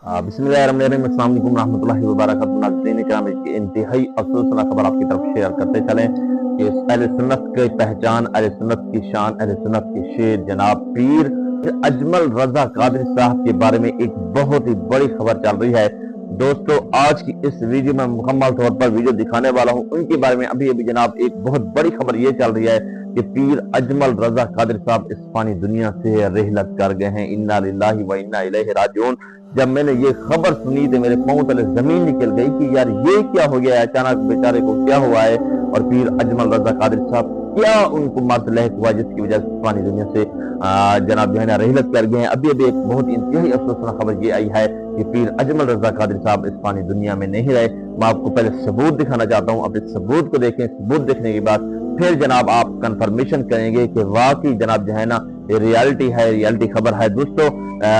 बिस्मिल्लाहिर्रहमानिर्रहीम। अस्सलाम वालेकुम रहमतुल्लाहि व बरकातहू। नाज़रीन किराम, एक इंतहाई अफसोसनाक खबर आपकी तरफ शेयर करते चलें कि अहले सुन्नत की पहचान, अहले सुन्नत की शान, अहले सुन्नत के शेर जनाब पीर अजमल रजा कादरी साहब के बारे में एक बहुत ही बड़ी खबर चल रही है। दोस्तों, आज की इस वीडियो में मुकम्मल तौर पर वीडियो दिखाने वाला हूं। उनके बारे में अभी जनाब एक बहुत बड़ी खबर ये चल रही है कि पीर अजमल रजा कादरी साहब इस फानी दुनिया से रहलत कर गए हैं। इन्ना लिल्लाहि व इन्ना इलैहि राजिऊन। जब मैंने ये खबर सुनी तो मेरे पांव तले जमीन निकल गई कि यार ये क्या हो गया है, अचानक बेचारे को क्या हुआ है। और पीर अजमल रजा कादरी साहब क्या उनको मर्द लहक हुआ जिसकी वजह से फानी दुनिया से जनाब जो है ना रहलत कर गए हैं। अभी एक बहुत इंतहाई अफसोसनाक खबर ये आई है कि पीर अजमल रजा कादरी साहब इस फानी दुनिया में नहीं रहे। मैं आपको पहले सबूत दिखाना चाहता हूँ। अब इस सबूत को देखें। सबूत देखने के बाद फिर जनाब आप कंफर्मेशन करेंगे कि वाकई जनाब जो है ना ये रियलिटी है, रियलिटी खबर है। दोस्तों,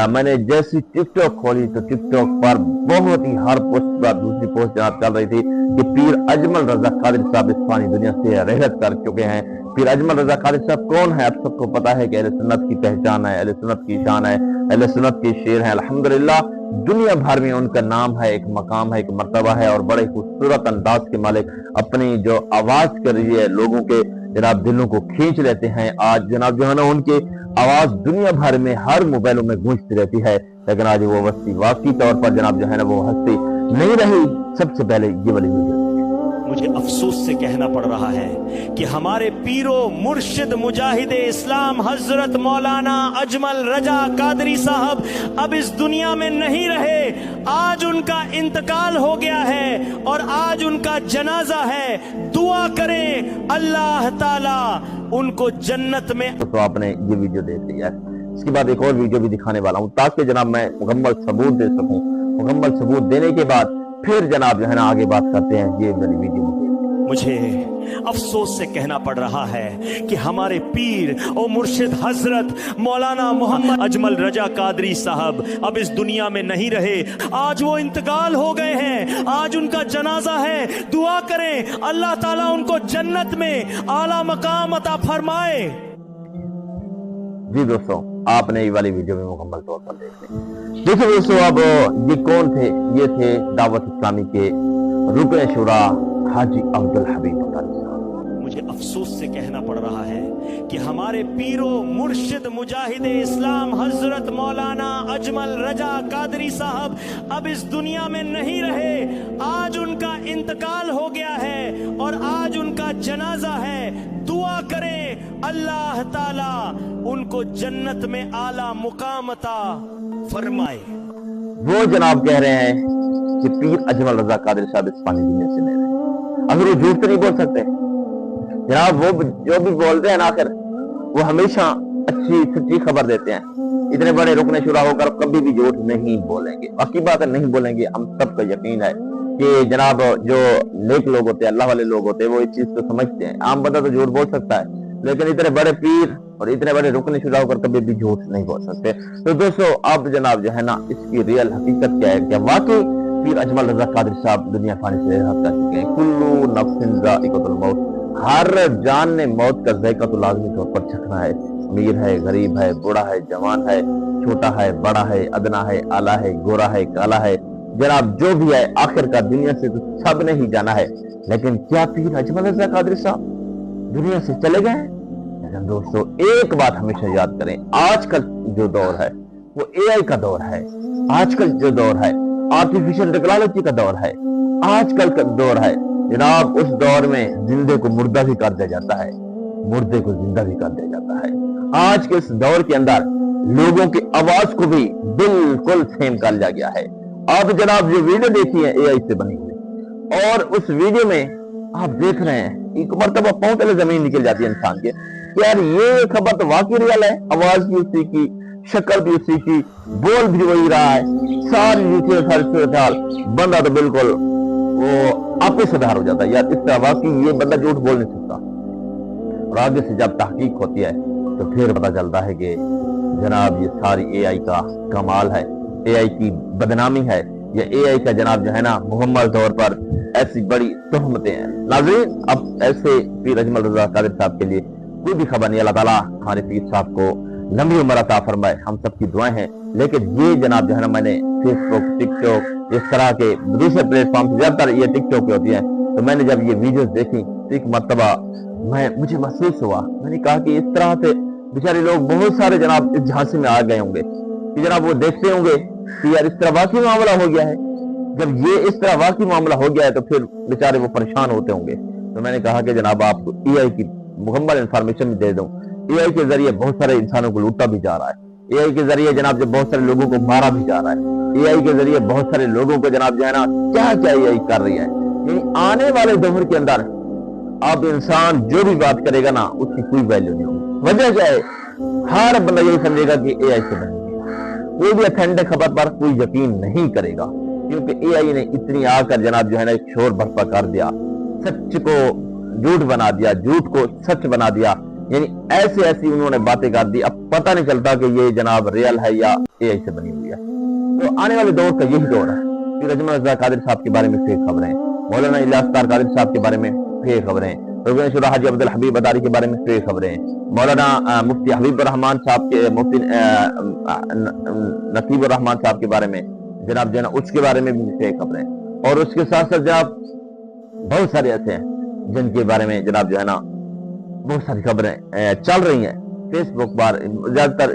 मैंने जैसी टिकटॉक खोली तो टिकटॉक पर बहुत ही हर पोस्ट पर दूसरी पोस्ट जनाब चल रही थी कि पीर अजमल रजा कादरी साहब इस फानी दुनिया से रहलत कर चुके हैं। पीर अजमल रजा कादरी साहब कौन है? आप सबको पता है कि अहले सुन्नत की पहचान है, अहले सुन्नत की शान है, अहले सुन्नत के शेर है। अल्हम्दुलिल्लाह दुनिया भर में उनका नाम है, एक मकाम है, एक मर्तबा है और बड़े खूबसूरत अंदाज के मालिक अपनी जो आवाज कर रही है लोगों के जनाब दिलों को खींच लेते हैं। आज जनाब जो है ना उनकी आवाज दुनिया भर में हर मोबाइलों में गूंजती रहती है, लेकिन आज वो हस्ती वाकई तौर पर जनाब जो है ना वो हस्ती नहीं रही। सबसे पहले ये वाली वीडियो मुझे अफसोस से कहना पड़ रहा है कि हमारे पीरो मुर्शिद मुजाहिद इस्लाम हजरत मौलाना अजमल रजा कादरी साहब अब इस दुनिया में नहीं रहे। आज उनका इंतकाल हो गया है और आज उनका जनाजा है। दुआ करें अल्लाह ताला उनको जन्नत में। तो आपने ये वीडियो देख लिया है। इसके बाद एक और वीडियो भी दिखाने वाला हूँ ताकि जनाब मैं मुकम्मल सबूत दे सकूं। मुकम्मल सबूत देने के बाद फिर जनाब जो है ना आगे बात करते हैं। ये वाली वीडियो मुझे अफसोस से कहना पड़ रहा है कि हमारे पीर और मुर्शिद हजरत मौलाना मोहम्मद अजमल रजा कादरी साहब अब इस दुनिया में नहीं रहे। आज वो इंतकाल हो गए हैं। आज उनका जनाजा है। दुआ करें अल्लाह ताला उनको जन्नत में आला मकाम अता फरमाए। जी दोस्तों, आपने ये वाली वीडियो में मुकम्मल तौर पर देख ली। देखिए दोस्तों, अब ये कौन थे? ये थे दावत इस्लामी के रुकन शुरा हाजी अब्दुल हबीब कादरी साहब। मुझे अफसोस से कहना पड़ रहा है कि हमारे पीरो मुर्शिद मुजाहिद इस्लाम हजरत मौलाना अजमल रजा कादरी साहब अब इस दुनिया में नहीं रहे। आज उनका इंतकाल हो गया है और आज उनका जनाजा है। दुआ करें अल्लाह ताला उनको जन्नत में आला मुकाम अता फरमाए। वो जनाब कह रहे हैं कि पीर अजमल रजा कादरी साहब इस फानी दुनिया से नहीं रहे। अगर वो झूठ तो नहीं बोल सकते जनाब। वो जो भी बोलते हैं ना आखिर वो हमेशा अच्छी सच्ची खबर देते हैं। इतने बड़े रुकने शुरा होकर कभी भी झूठ नहीं बोलेंगे। बाकी बात है, नहीं बोलेंगे। हम सबका यकीन है कि जनाब जो नेक लोग होते हैं, अल्लाह वाले लोग होते हैं, वो इस चीज को समझते हैं। आम बंदा तो झूठ बोल सकता है, लेकिन इतने बड़े पीर और इतने बड़े रुकने शुरा होकर कभी भी झूठ नहीं बोल सकते। तो दोस्तों, अब जनाब जो है ना इसकी रियल हकीकत क्या है? क्या वाकई पीर अजमल रजा कादरी साहब दुनिया फानी से रहलत कर चुके हैं? कुल्लू नफ्सिन ज़ाइक़तुल मौत, हर जान ने मौत का जायका तो लाजमी तौर पर चखना है। अमीर है, गरीब है, बूढ़ा है, जवान है, छोटा है, बड़ा है, अदना है, आला है, गोरा है, काला है, जनाब जो भी है आखिरकार दुनिया से तो सब ने ही जाना है। लेकिन क्या पीर अजमल रजा कादरी साहब दुनिया से चले गए हैं? लेकिन दोस्तों, एक बात हमेशा याद करें, आजकल जो दौर है वो एआई का दौर है। आजकल जो दौर है आर्टिफिशियल टेक्नोलॉजी का दौर है। आजकल का दौर है जनाब, उस दौर में जिंदे को मुर्दा भी कर दिया जाता है, मुर्दे को जिंदा भी कर दिया जाता है। आज के इस दौर के अंदर लोगों की आवाज को भी बिल्कुल सेम कर लिया गया है। अब जनाब जो वीडियो देखी है एआई से बनी हुई, और उस वीडियो में आप देख रहे हैं एक मरतबा पांव तले जमीन निकल जाती है इंसान के। यार ये खबर तो वाकई रियल है। आवाज भी उसी की, शक्ल भी उसी की, बोल भी वही रहा है, सारी बंदा तो बिल्कुल वो आप ही सुधार हो जाता है। यार इस तरह वाकई ये बंदा झूठ बोल नहीं सकता। और आगे से जब तहकीक होती है तो फिर पता चलता है कि जनाब ये सारी एआई का कमाल है, एआई की बदनामी है, या एआई का जनाब जो है ना मुकम्मल तौर पर ऐसी बड़ी तोहमतें हैं। नाज़रीन, अब ऐसे पीर अजमल रजा कादरी साहब के लिए कोई भी खबर नहीं। अल्लाह ताला हमारे पीर साहब को लंबी उम्र अता फरमाए, हम सबकी दुआएं हैं। लेकिन ये जनाब जो है ना मैंने फेस बुक, टिकटॉक, इस तरह के दूसरे प्लेटफॉर्म से, ज्यादातर ये टिकटॉक पे होती है। तो मैंने जब ये वीडियोस देखी तो एक मर्तबा मुझे महसूस हुआ, मैंने कहा कि इस तरह से बेचारे लोग बहुत सारे जनाब इस झांसे में आ गए होंगे कि जनाब वो देखते होंगे कि यार इस तरह वाकई मामला हो गया है। जब ये इस तरह वाकई मामला हो गया है तो फिर बेचारे वो परेशान होते होंगे। तो मैंने कहा कि जनाब आपको AI की मुकम्मल इंफॉर्मेशन भी दे दूं। AI के जरिए बहुत सारे इंसानों को लूटा भी जा रहा है। AI के जरिए जनाब जब बहुत सारे लोगों को मारा भी जा रहा है। AI के जरिए बहुत सारे लोगों को जनाब जो है ना क्या क्या AI कर रही है। यानी आने वाले दौर के अंदर अब इंसान जो भी बात करेगा ना उसकी कोई वैल्यू नहीं होगी। वजह क्या है, हर बंदा यही समझेगा कि AI से बनी है। कोई भी अथेंटिक खबर पर कोई यकीन नहीं करेगा, क्योंकि AI ने इतनी आकर जनाब जो है ना एक शोर बर्पा कर दिया, सच को झूठ बना दिया, झूठ को सच बना दिया। यानी ऐसी ऐसी उन्होंने बातें कर दी, अब पता नहीं चलता कि ये जनाब रियल है या AI से बनी हुई है। तो आने वाले दौर का यही दौर है कि अजमल रजा कादरी साहब के बारे में फेक खबरें, मौलाना इलियास तार कादरी साहब के बारे में फेक खबरें, रुकन शुरा हाजी अब्दुल हबीब अदारी के बारे में फेक खबरें, मौलाना मुफ्ती हबीब रहमान साहब के, मुफ्ती नकीब रहमान साहब के बारे में जनाब जो है ना उसके बारे में भी फेक खबरें। और उसके साथ साथ जनाब बहुत सारे ऐसे हैं जिनके बारे में जनाब जो है ना बहुत सारी खबरें चल रही हैं फेसबुक पर, ज्यादातर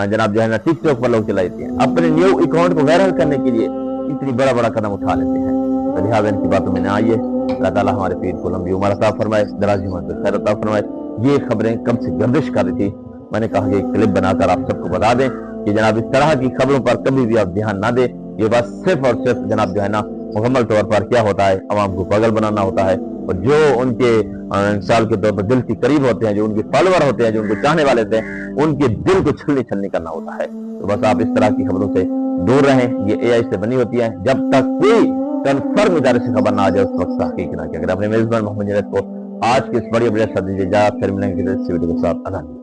जनाब जो है ना टिकटॉक पर लोग चलाते हैं, अपने न्यू अकाउंट को वायरल करने के लिए इतनी बड़ा बड़ा कदम उठा लेते हैं। तो लिहाजा इनकी बातों में न आइए। अल्लाह ताला हमारे पीर को लंबी उम्र अता फरमाए, दराज उम्र पे खैर अता फरमाए। ये खबरें कब से गर्दिश कर रही थी, मैंने कहा कि क्लिप बनाकर आप सबको बता दें कि जनाब इस तरह की खबरों पर कभी भी आप ध्यान ना दें। ये बात सिर्फ और सिर्फ जनाब जो है ना मुकम्मल तौर पर क्या होता है, अवाम को पागल बनाना होता है। और जो उनके इंसान के तौर पर दिल के करीब होते हैं, जो उनके फॉलोअर होते हैं, जो उनको चाहने वाले होते हैं, उनके दिल को छलनी छलनी करना होता है। तो बस आप इस तरह की खबरों से दूर रहें। ये AI से बनी होती है। जब तक कोई कन्फर्म इदारे से खबर ना आ जाए उस वक्त तहकीक ना किया। अगर अपने मेजबान मोहम्मद जुनैद को आज की इस बड़ी अपडेट कर दीजिए। फिर मिलेंगे इस वीडियो के साथ।